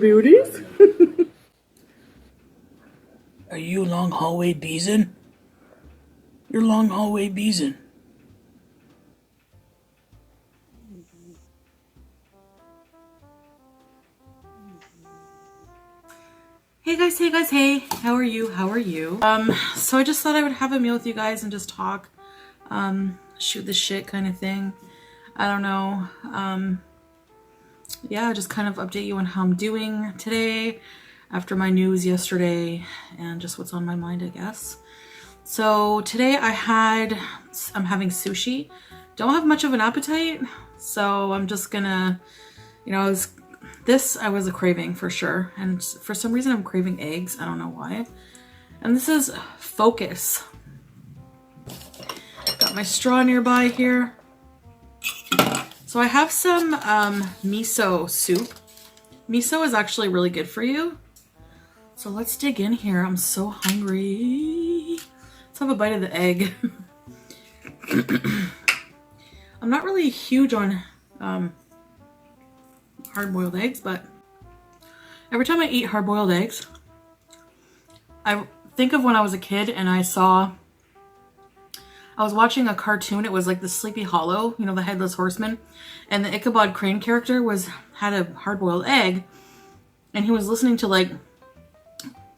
beauties. Are you long hallway beezing? You're long hallway beezing. Hey guys, hey guys, hey. How are you? How are you? So I just thought I would have a meal with you guys and just talk. Shoot the shit kind of thing. I don't know. Yeah, just kind of update you on how I'm doing today after my news yesterday and just what's on my mind, I guess. So today I'm having sushi. Don't have much of an appetite, so I'm just gonna, you know, I was a craving for sure, and for some reason I'm craving eggs. I don't know why. And this is Focus. Got my straw nearby here. So I have some miso soup. Miso is actually really good for you. So let's dig in here. I'm so hungry. Let's have a bite of the egg. I'm not really huge on hard-boiled eggs, but every time I eat hard-boiled eggs, I think of when I was a kid and I was watching a cartoon. It was like the Sleepy Hollow, you know, the Headless Horseman, and the Ichabod Crane character had a hard-boiled egg, and he was listening to like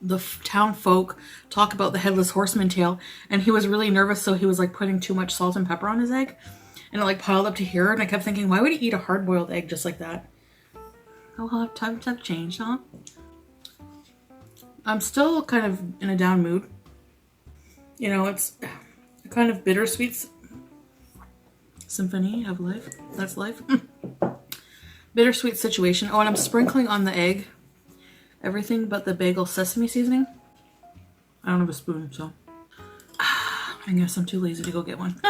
the town folk talk about the Headless Horseman tale, and he was really nervous, so he was like putting too much salt and pepper on his egg, and it like piled up to here, and I kept thinking, why would he eat a hard-boiled egg just like that? Oh, well, times have changed, huh? I'm still kind of in a down mood. You know, it's a kind of bittersweet symphony of life. That's life. Bittersweet situation. Oh, and I'm sprinkling on the egg everything but the bagel sesame seasoning. I don't have a spoon, so I guess I'm too lazy to go get one.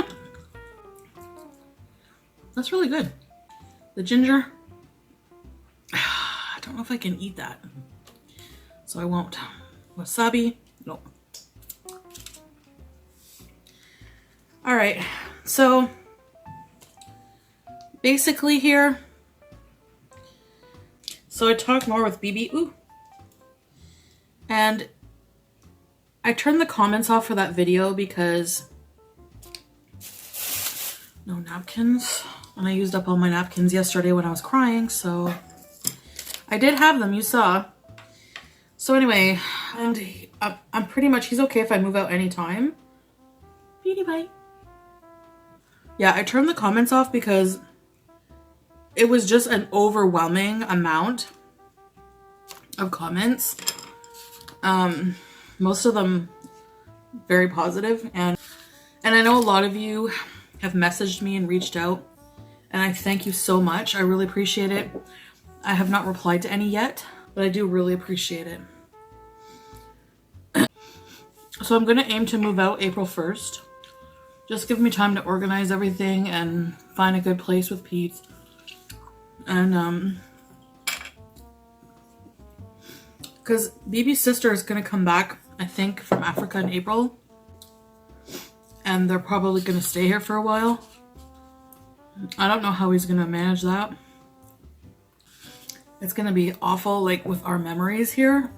That's really good. The ginger, I don't know if I can eat that, so I won't. Wasabi, no. All right, so basically here, so I talked more with BB, and I turned the comments off for that video because no napkins, and I used up all my napkins yesterday when I was crying, so I did have them, you saw. So anyway, and I'm pretty much, he's okay if I move out anytime. Beauty bye. Yeah, I turned the comments off because it was just an overwhelming amount of comments. Most of them very positive, and I know a lot of you have messaged me and reached out, and I thank you so much. I really appreciate it. I have not replied to any yet, but I do really appreciate it. So I'm going to aim to move out April 1st. Just give me time to organize everything and find a good place with Pete. And, because BB's sister is going to come back, I think, from Africa in April. And they're probably going to stay here for a while. I don't know how he's going to manage that. It's going to be awful, like, with our memories here.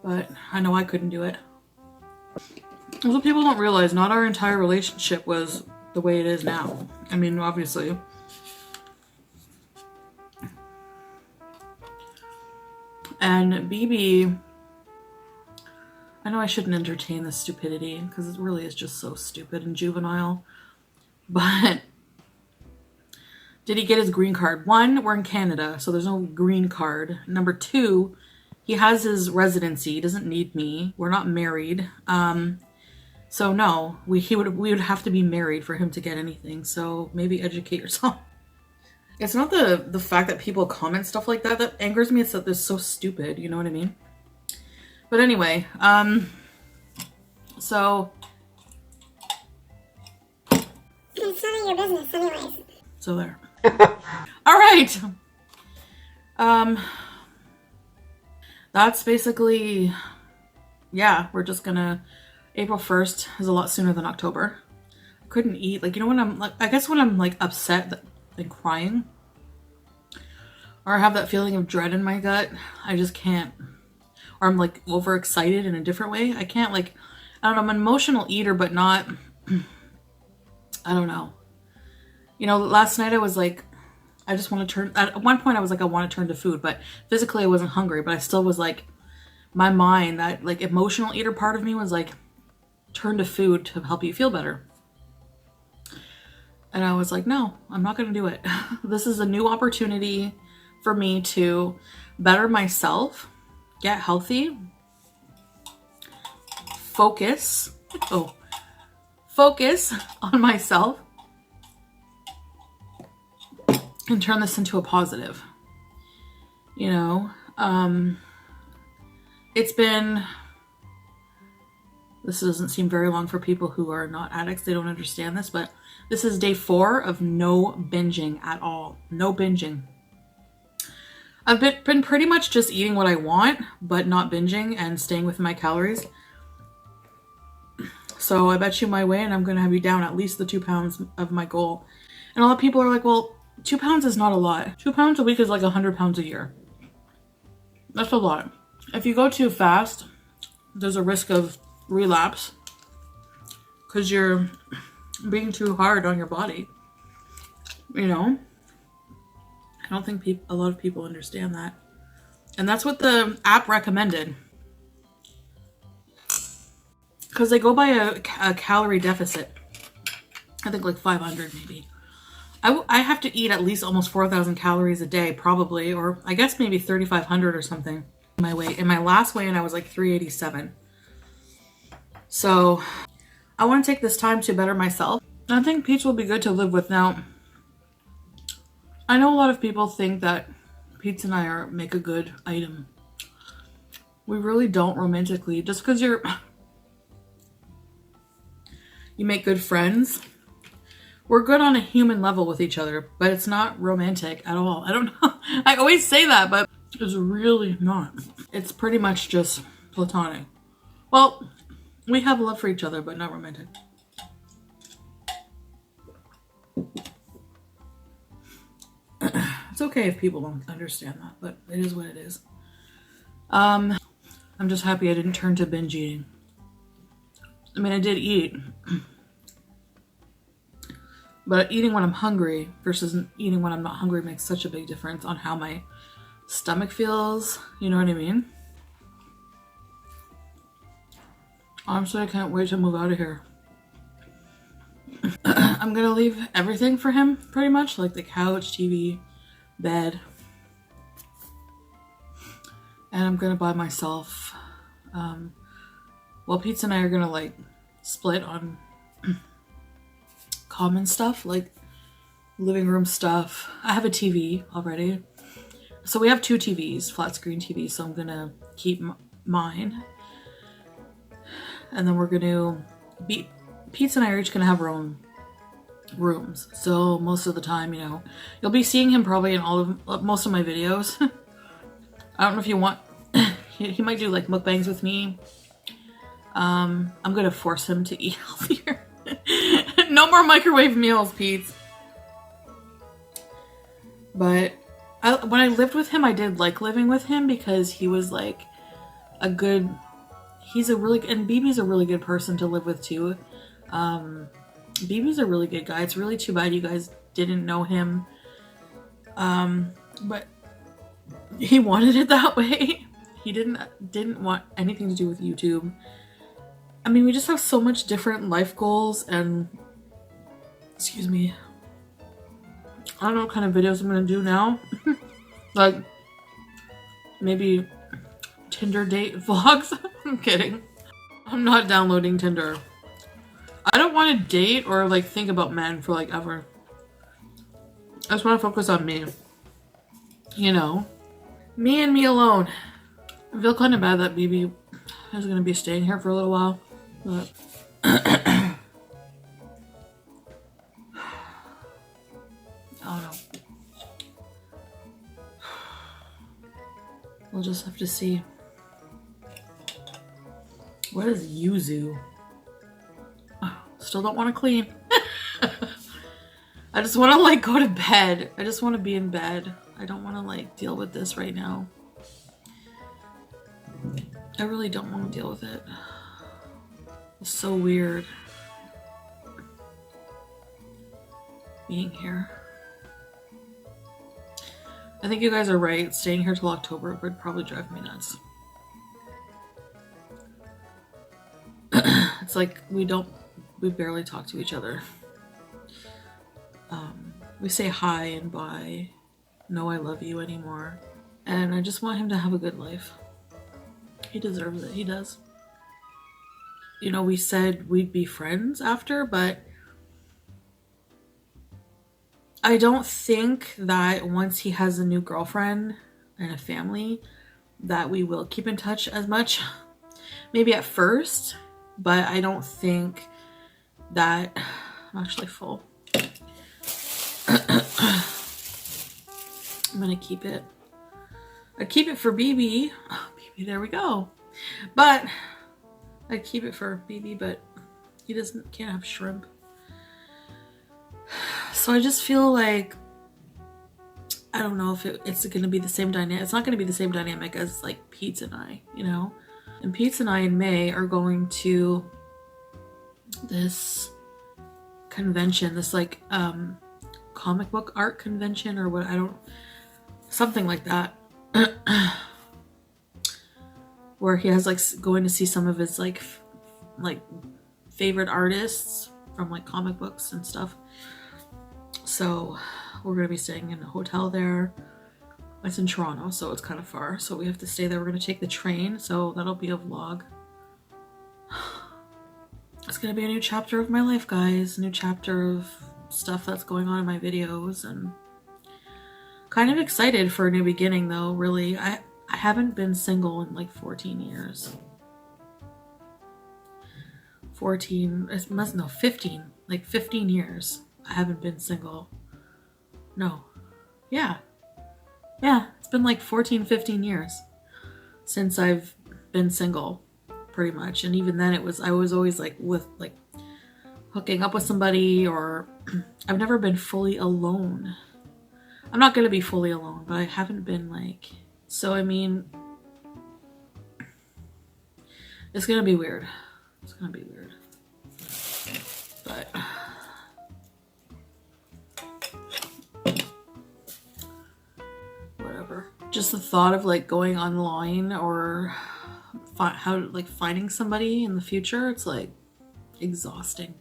But I know I couldn't do it. What people don't realize, not our entire relationship was the way it is now. I mean, obviously. And BB, I know I shouldn't entertain this stupidity because it really is just so stupid and juvenile. But did he get his green card? One, we're in Canada, so there's no green card. Number two, he has his residency. He doesn't need me. We're not married. So no, we would have to be married for him to get anything. So maybe educate yourself. It's not the fact that people comment stuff like that angers me. It's that they're so stupid. You know what I mean? But anyway, so it's none of your business, anyways. So there. All right. That's basically, yeah, we're just gonna, April 1st is a lot sooner than October. I couldn't eat, like, you know, when I'm like, I guess when I'm like upset and crying, or I have that feeling of dread in my gut, I just can't. Or I'm like overexcited in a different way. I can't like, I don't know, I'm an emotional eater, but not, I don't know. You know, last night I was like, I just want to turn, at one point I was like, I want to turn to food, but physically I wasn't hungry, but I still was like, my mind, that like emotional eater part of me was like, turn to food to help you feel better. And I was like, no, I'm not going to do it. This is a new opportunity for me to better myself, get healthy, focus on myself, and turn this into a positive. You know, it's been, this doesn't seem very long for people who are not addicts. They don't understand this, but this is day 4 of no binging at all. No binging. I've been pretty much just eating what I want, but not binging and staying within my calories. So I bet you my way, and I'm going to have you down at least the 2 pounds of my goal. And a lot of people are like, well, 2 pounds is not a lot. 2 pounds a week is like 100 pounds a year. That's a lot. If you go too fast, there's a risk of relapse because you're being too hard on your body. You know? I don't think a lot of people understand that. And that's what the app recommended. Because they go by a calorie deficit. I think like 500 maybe. I have to eat at least almost 4,000 calories a day probably. Or I guess maybe 3,500 or something. My weight. In my last weigh-in I was like 387. So I want to take this time to better myself. I think Peach will be good to live with. Now, I know a lot of people think that Peach and I make a good item. We really don't romantically. Just because you make good friends. We're good on a human level with each other, but it's not romantic at all. I don't know. I always say that, but it's really not. It's pretty much just platonic. Well, we have love for each other, but not romantic. It's okay if people don't understand that, but it is what it is. I'm just happy I didn't turn to binge eating. I mean, I did eat. But eating when I'm hungry versus eating when I'm not hungry makes such a big difference on how my stomach feels. You know what I mean? Honestly, I can't wait to move out of here. I'm gonna leave everything for him, pretty much. Like the couch, TV, bed. And I'm gonna buy myself... well, Pete and I are gonna like split on common stuff, like living room stuff. I have a TV already. So we have 2 TVs, flat screen TVs, so I'm gonna keep mine. And then we're gonna be... Pete and I are each gonna have our own rooms. So most of the time, you know, you'll be seeing him probably in most of my videos. I don't know if you want... he might do like mukbangs with me. I'm gonna force him to eat healthier. No more microwave meals, Pete. But when I lived with him, I did like living with him because he was like a good... He's a really... And BB's a really good person to live with too. BB's a really good guy. It's really too bad you guys didn't know him. But he wanted it that way. He didn't want anything to do with YouTube. I mean, we just have so much different life goals and... Excuse me. I don't know what kind of videos I'm gonna do now. Like, maybe Tinder date vlogs? I'm kidding. I'm not downloading Tinder. I don't want to date or like think about men for like ever. I just want to focus on me. You know? Me and me alone. I feel kind of bad that BB is going to be staying here for a little while. But I don't know. We'll just have to see. What is yuzu? Still don't want to clean. I just want to like go to bed. I just want to be in bed. I don't want to like deal with this right now. I really don't want to deal with it. It's so weird being here. I think you guys are right. Staying here till October would probably drive me nuts. It's like we barely talk to each other. We say hi and bye, no I love you anymore. And I just want him to have a good life. He deserves it, he does. You know, we said we'd be friends after, but I don't think that once he has a new girlfriend and a family that we will keep in touch as much. Maybe at first, but I don't think that... I'm actually full. I'm gonna keep it. I keep it for BB. Oh, BB, there we go. But I keep it for BB, but he can't have shrimp. So I just feel like I don't know if it's gonna be the same dynamic. It's not gonna be the same dynamic as like Pete's and I, you know. And Pete's and I in May are going to this convention, this like comic book art convention or what, something like that. Where he has like going to see some of his like favorite artists from like comic books and stuff. So we're gonna be staying in a hotel there. It's in Toronto, so it's kind of far, so we have to stay there. We're gonna take the train, so that'll be a vlog. It's gonna be a new chapter of my life, guys. A new chapter of stuff that's going on in my videos, and kind of excited for a new beginning though, really. I haven't been single in like 14 years. 15, like 15 years. I haven't been single. No. Yeah, it's been like 14, 15 years since I've been single, pretty much. And even then I was always like hooking up with somebody, or I've never been fully alone. I'm not gonna be fully alone, but I haven't been like, so I mean, it's gonna be weird. It's gonna be weird. But whatever. Just the thought of like going online or finding somebody in the future, it's like exhausting.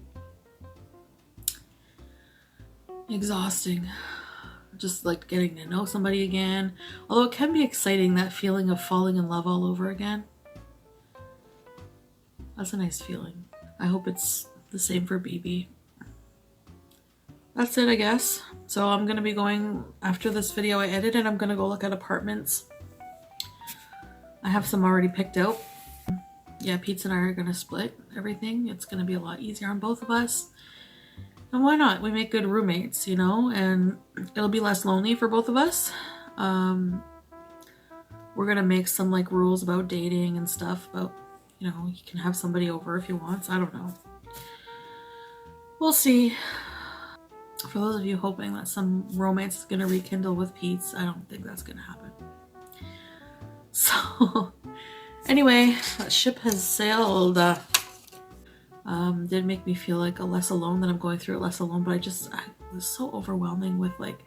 Just like getting to know somebody again. Although it can be exciting, that feeling of falling in love all over again. That's a nice feeling. I hope it's the same for BB. That's it, I guess. So I'm gonna be going, after this video I edited, I'm gonna go look at apartments. I have some already picked out. Yeah, Pete and I are gonna split everything. It's gonna be a lot easier on both of us. And why not? We make good roommates, you know, and it'll be less lonely for both of us. We're gonna make some like rules about dating and stuff, about, you know, you can have somebody over if he wants. I don't know. We'll see. For those of you hoping that some romance is gonna rekindle with Pete's, I don't think that's gonna happen. So anyway, that ship has sailed. Did make me feel like less alone, that I'm going through it less alone, but it was so overwhelming with like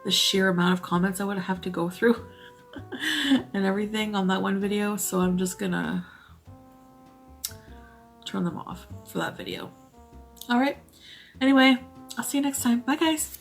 the sheer amount of comments I would have to go through and everything on that one video. So I'm just gonna turn them off for that video. All right. Anyway, I'll see you next time. Bye, guys.